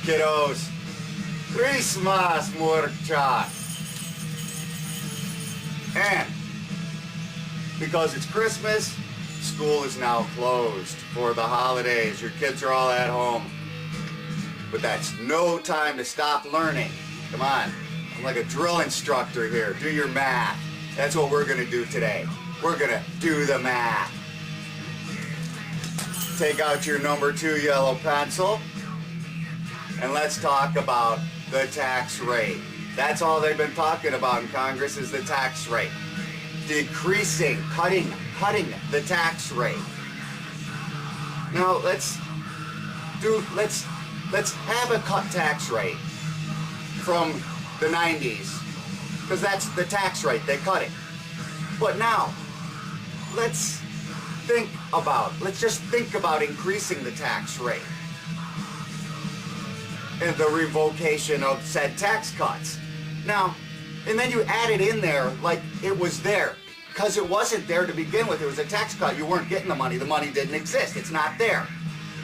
kiddos. Christmas, Murcha. And because it's Christmas, school is now closed for the holidays. Your kids are all at home. But that's no time to stop learning. Come on, I'm like a drill instructor here. Do your math. That's what we're gonna do today. We're gonna do the math. Take out your number 2 yellow pencil and let's talk about the tax rate. That's all they've been talking about in Congress is the tax rate. Decreasing, cutting the tax rate. Now let's have a cut tax rate from the 90s, because that's the tax rate, they cut it. But now, let's just think about increasing the tax rate and the revocation of said tax cuts. Now, and then you add it in there like it was there, because it wasn't there to begin with. It was a tax cut. You weren't getting the money didn't exist, it's not there.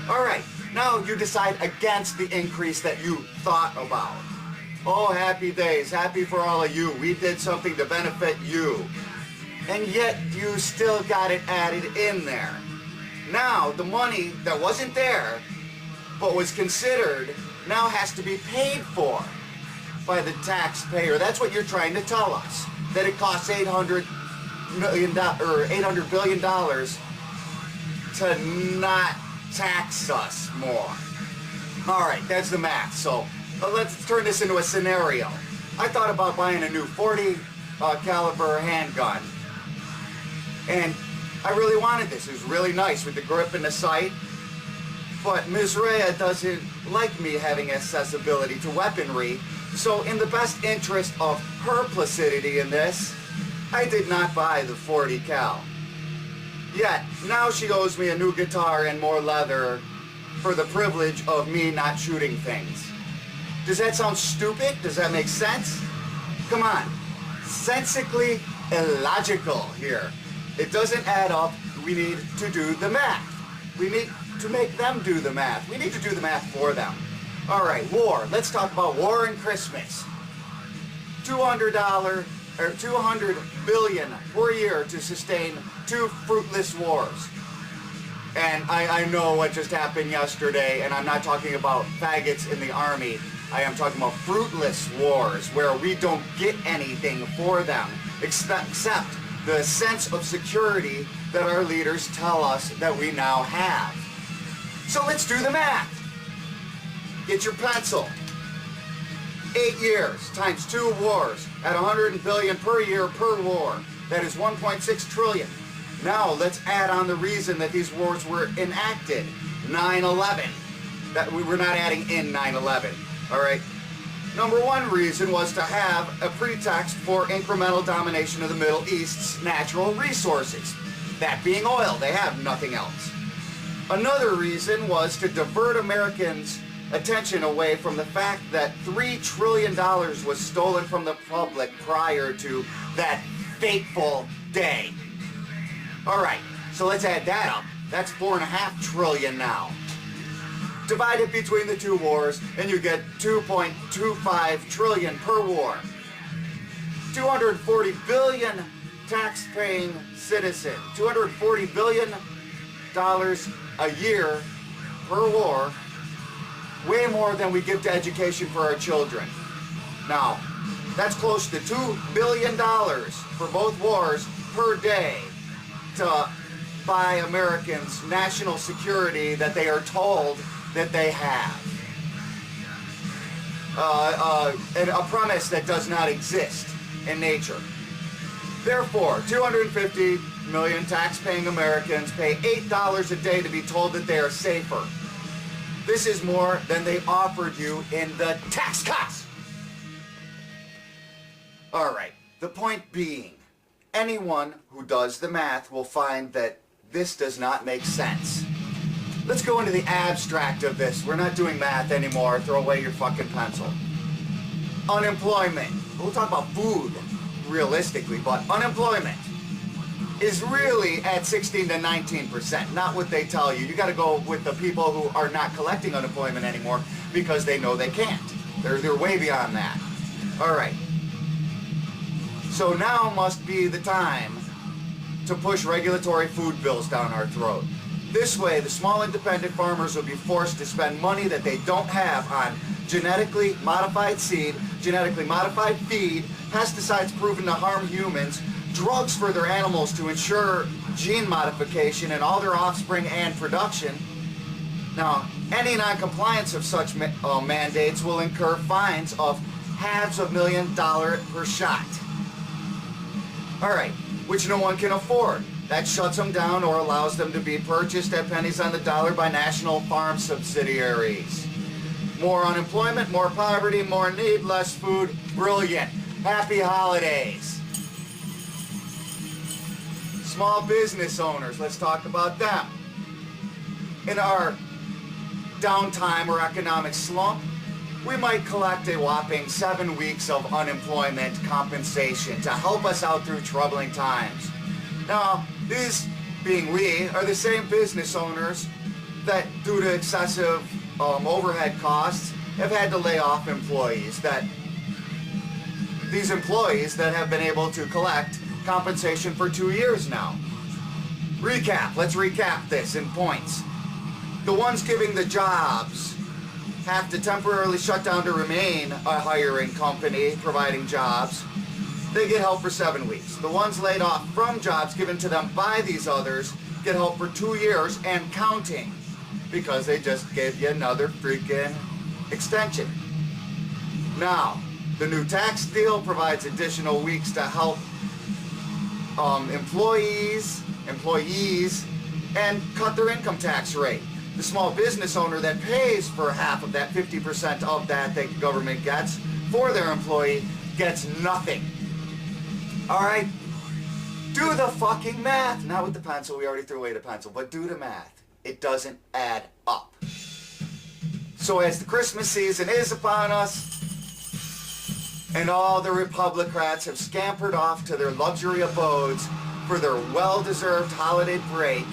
All right, now you decide against the increase that you thought about. Oh, happy days, happy for all of you. We did something to benefit you. And yet you still got it added in there. Now the money that wasn't there, but was considered, now has to be paid for by the taxpayer. That's what you're trying to tell us. That it costs $800 billion to not tax us more. All right, that's the math. So let's turn this into a scenario. I thought about buying a new 40 caliber handgun. And I really wanted this. It was really nice with the grip and the sight. But Ms. Rhea doesn't like me having accessibility to weaponry. So in the best interest of her placidity in this, I did not buy the 40 cal. Yet, now she owes me a new guitar and more leather for the privilege of me not shooting things. Does that sound stupid? Does that make sense? Come on. Sensically illogical here. It doesn't add up. We need to do the math. We need to make them do the math. We need to do the math for them. All right, war. Let's talk about war and Christmas. $200 billion per year to sustain 2 fruitless wars. And I know what just happened yesterday, and I'm not talking about faggots in the army. I am talking about fruitless wars where we don't get anything for them except the sense of security that our leaders tell us that we now have. So let's do the math. Get your pencil. 8 years times 2 wars at $100 billion per year per war. That is 1.6 trillion. Now let's add on the reason that these wars were enacted. 9/11. That we were not adding in 9/11. All right. Number 1 reason was to have a pretext for incremental domination of the Middle East's natural resources. That being oil, they have nothing else. Another reason was to divert Americans' attention away from the fact that $3 trillion was stolen from the public prior to that fateful day. All right, so let's add that up. That's $4.5 trillion now. Divide it between the 2 wars, and you get 2.25 trillion per war. 240 billion tax-paying citizens. $240 billion a year per war. Way more than we give to education for our children. Now, that's close to $2 billion for both wars per day to buy Americans national security that they are told that they have. And a premise that does not exist in nature. Therefore, 250 million tax-paying Americans pay $8 a day to be told that they are safer. This is more than they offered you in the tax cuts. All right, the point being, anyone who does the math will find that this does not make sense. Let's go into the abstract of this. We're not doing math anymore. Throw away your fucking pencil. Unemployment. We'll talk about food, realistically, but unemployment is really at 16 to 19%, not what they tell you. You got to go with the people who are not collecting unemployment anymore, because they know they can't. They're way beyond that. All right. So now must be the time to push regulatory food bills down our throat. This way, the small independent farmers will be forced to spend money that they don't have on genetically modified seed, genetically modified feed, pesticides proven to harm humans, drugs for their animals to ensure gene modification in all their offspring and production. Now, any non-compliance of such mandates will incur fines of halves of $1,000,000 per shot. All right, which no one can afford. That shuts them down or allows them to be purchased at pennies on the dollar by national farm subsidiaries. More unemployment, more poverty, more need, less food. Brilliant. Happy holidays. Small business owners, let's talk about them. In our downtime or economic slump, we might collect a whopping 7 weeks of unemployment compensation to help us out through troubling times. Now, these, being we, are the same business owners that, due to excessive overhead costs, have had to lay off employees. These employees that have been able to collect compensation for 2 years now. Let's recap this in points. The ones giving the jobs have to temporarily shut down to remain a hiring company providing jobs. They get help for 7 weeks. The ones laid off from jobs given to them by these others get help for 2 years and counting, because they just gave you another freaking extension. Now, the new tax deal provides additional weeks to help employees, and cut their income tax rate. The small business owner that pays for half of that, 50% of that the government gets for their employee, gets nothing. All right? Do the fucking math. Not with the pencil, we already threw away the pencil, but do the math. It doesn't add up. So as the Christmas season is upon us, and all the Republicrats have scampered off to their luxury abodes for their well-deserved holiday break,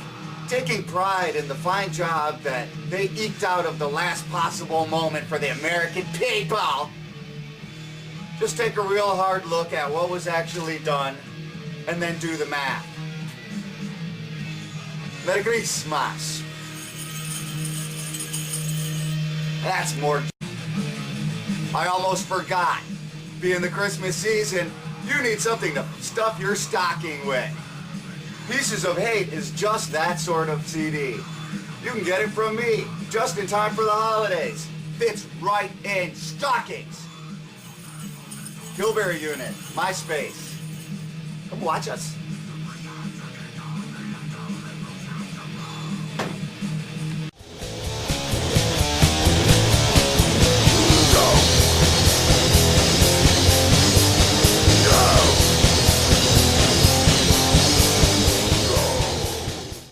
taking pride in the fine job that they eked out of the last possible moment for the American people, just take a real hard look at what was actually done and then do the math. Merry Christmas. That's more. I almost forgot. Being the Christmas season, you need something to stuff your stocking with. Pieces of Hate is just that sort of CD. You can get it from me, just in time for the holidays. Fits right in stockings. Kilberry Unit, MySpace. Come watch us.